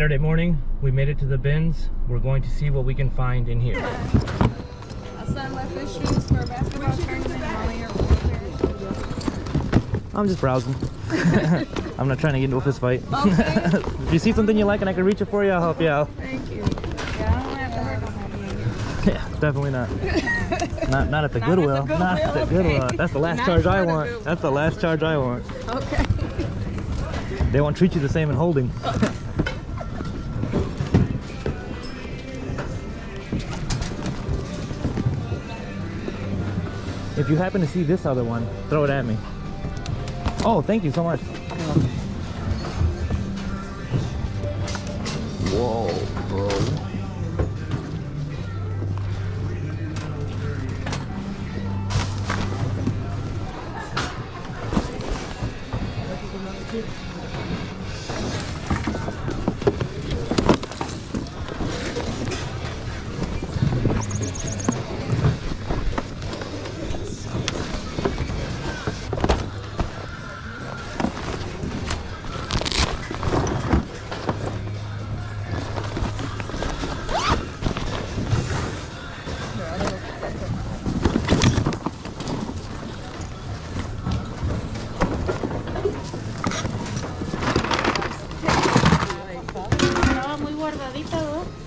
Saturday morning, we made it to the bins. We're going to see what we can find in here. My son left his shoes for a basketball tournament while you're I'm just browsing. I'm not trying to get into a fist fight. Okay. If you see something you like and I can reach it for you, I'll help you out. Thank you. Yeah, I don't have to hurt nobody. Yeah, definitely not. Not at the Not Goodwill. at the Not at the Goodwill, Goodwill. okay. That's the last Not charge I for the want. Goodwill. That's the last charge I want. Okay. They won't treat you the same in holding. If you happen to see this other one, throw it at me. Oh, thank you so much. Whoa, bro.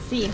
Sí.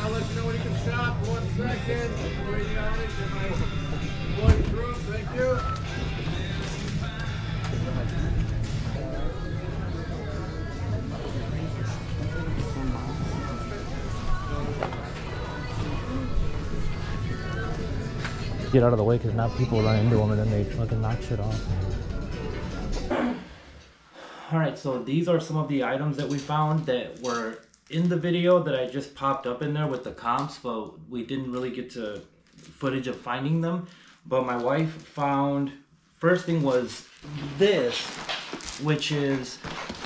I'll let you know when you can shop. 1 second. Waiting on it. Going through. Thank you. Get out of the way because now people run into them and then they fucking knock shit off. Alright, so these are some of the items that we found that were in the video that I just popped up in there with the comps, but we didn't really get to footage of finding them. But my wife found, first thing was this, which is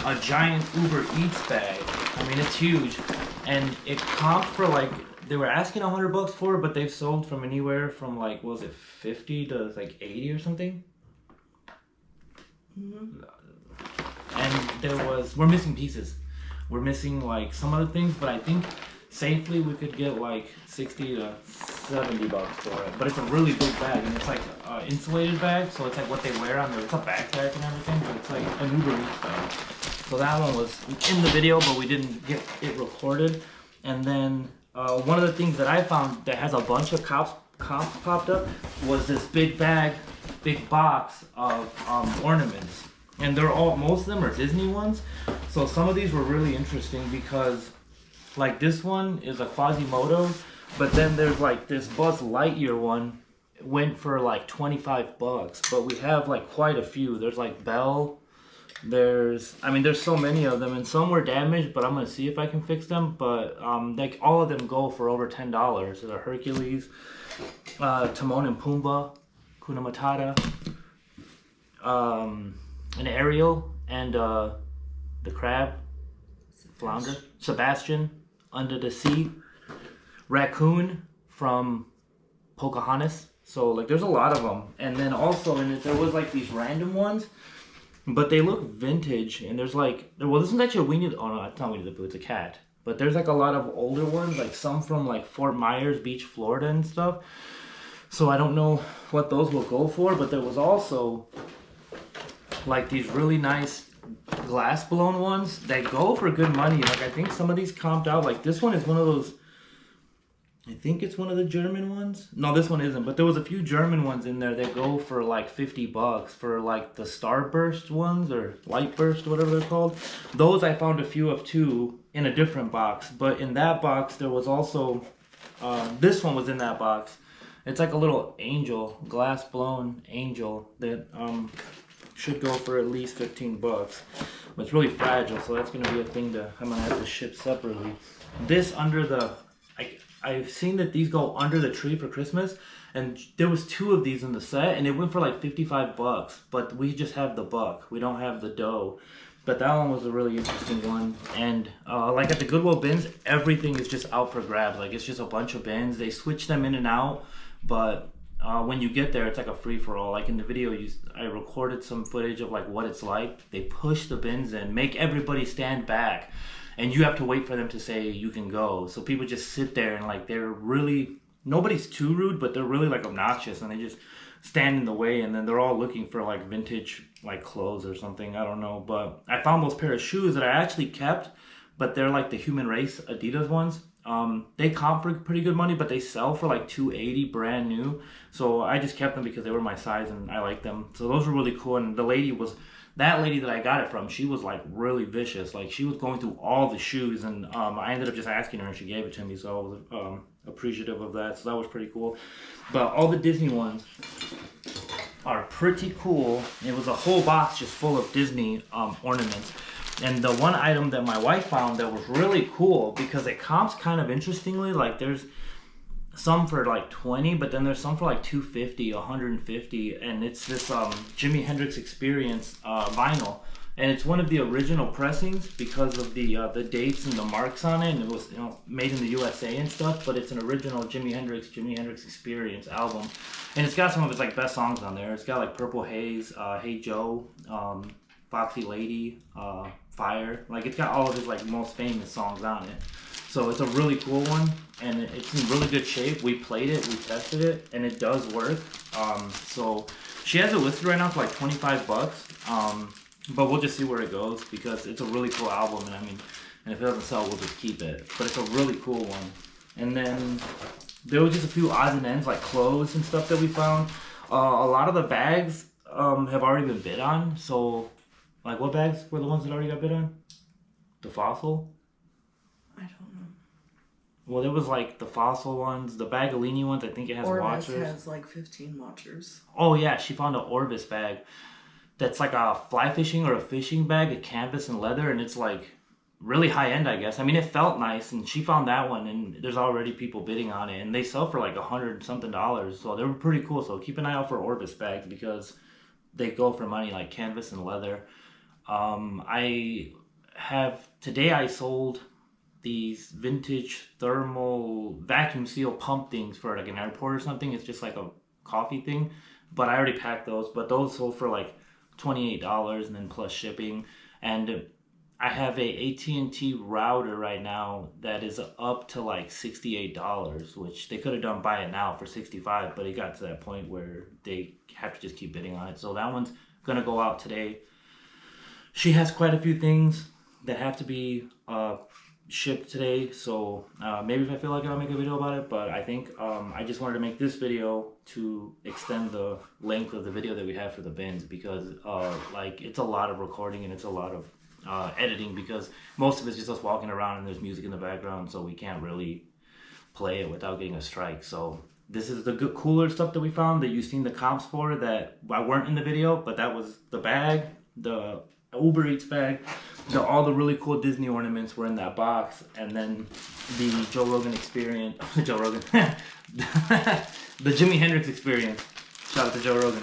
a giant Uber Eats bag. I mean, it's huge. And it comped for like, they were asking $100 for it, but they've sold from anywhere from like, what was it, 50 to like 80 or something? Mm-hmm. And there was, we're missing pieces. We're missing like some other things, but I think safely we could get like 60 to 70 bucks for it. But it's a really big bag, and it's like an insulated bag, so it's like what they wear on their, it's a backpack and everything, but it's like an Uber Eats bag. So that one was in the video, but we didn't get it recorded. And then one of the things that I found that has a bunch of comps popped up was this big bag, big box of ornaments. And they're all, most of them are Disney ones. So some of these were really interesting because like this one is a Quasimodo, but then there's like this Buzz Lightyear one went for like 25 bucks, but we have like quite a few. There's like Belle, there's so many of them, and some were damaged, but I'm gonna see if I can fix them. But like all of them go for over $10. So the Hercules, Timon and Pumbaa, Kuna Matata, an Ariel, and the crab, flounder, Sebastian, Under the Sea, Raccoon from Pocahontas. So like there's a lot of them. And then also in it there was like these random ones, but they look vintage. And there's like, well, this one's actually a Winnie, oh no, it's not Winnie the Pooh, it's a cat. But there's like a lot of older ones, like some from like Fort Myers Beach, Florida and stuff. So I don't know what those will go for, but there was also like these really nice glass blown ones that go for good money. Like I think some of these comped out. Like this one is one of those, I think it's one of the German ones. No, this one isn't, but there was a few German ones in there that go for like $50 for like the Starburst ones or Light Burst, whatever they're called. Those I found a few of too in a different box, but in that box there was also, this one was in that box. It's like a little angel, glass blown angel that should go for at least $15. But it's really fragile, so that's gonna be a thing that I'm gonna have to ship separately. This under the, I've seen that these go under the tree for Christmas, and there was 2 of these in the set, and it went for like $55. But we just have the buck, we don't have the dough. But that one was a really interesting one. And like at the Goodwill bins, everything is just out for grabs. Like it's just a bunch of bins. They switch them in and out, but when you get there, it's like a free-for-all. Like in the video, I recorded some footage of like what it's like. They push the bins in, make everybody stand back, and you have to wait for them to say you can go. So people just sit there and like they're really, nobody's too rude, but they're really like obnoxious, and they just stand in the way, and then they're all looking for like vintage like clothes or something. I don't know, but I found those pair of shoes that I actually kept, but they're like the Human Race Adidas ones. They comp for pretty good money, but they sell for like $280 brand new. So I just kept them because they were my size and I like them. So those were really cool. And the lady was, that lady that I got it from, she was like really vicious. Like she was going through all the shoes, and I ended up just asking her and she gave it to me. So I was appreciative of that. So that was pretty cool. But all the Disney ones are pretty cool. It was a whole box just full of Disney ornaments. And the one item that my wife found that was really cool, because it comps kind of interestingly, like there's some for like 20, but then there's some for like 250, 150, and it's this Jimi Hendrix Experience vinyl, and it's one of the original pressings because of the dates and the marks on it, and it was, you know, made in the USA and stuff. But it's an original Jimi Hendrix Experience album, and it's got some of his like best songs on there. It's got like Purple Haze, Hey Joe, Foxy Lady, Fire. Like it's got all of his like most famous songs on it. So it's a really cool one, and it's in really good shape. We played it, we tested it, and it does work. So she has it listed right now for like $25. But we'll just see where it goes, because it's a really cool album, and I mean, and if it doesn't sell, we'll just keep it. But it's a really cool one. And then there was just a few odds and ends, like clothes and stuff that we found. A lot of the bags have already been bid on. So, like, what bags were the ones that already got bid on? The Fossil? I don't know. Well, there was like the Fossil ones, the Bagolini ones. I think it has Orvis watchers. has like 15 watchers. Oh yeah, she found an Orvis bag that's like a fly fishing or a fishing bag, a canvas and leather, and it's like really high end, I guess. I mean, it felt nice, and she found that one, and there's already people bidding on it, and they sell for like $100 something. So they were pretty cool. So keep an eye out for Orvis bags, because they go for money, like canvas and leather. Today I sold these vintage thermal vacuum seal pump things for like an airport or something. It's just like a coffee thing, but I already packed those. But those sold for like $28, and then plus shipping. And I have a AT&T router right now that is up to like $68, which they could have done buy it now for $65, but it got to that point where they have to just keep bidding on it. So that one's gonna go out today. She has quite a few things that have to be shipped today, so maybe if I feel like it, I'll make a video about it. But I think I just wanted to make this video to extend the length of the video that we have for the bins, because like it's a lot of recording and it's a lot of editing, because most of it's just us walking around and there's music in the background, so we can't really play it without getting a strike. So this is the good cooler stuff that we found that you've seen the comps for that I weren't in the video, but that was the bag, the Uber Eats bag, all the really cool Disney ornaments were in that box, and then the Joe Rogan Experience, the Jimi Hendrix Experience. Shout out to Joe Rogan.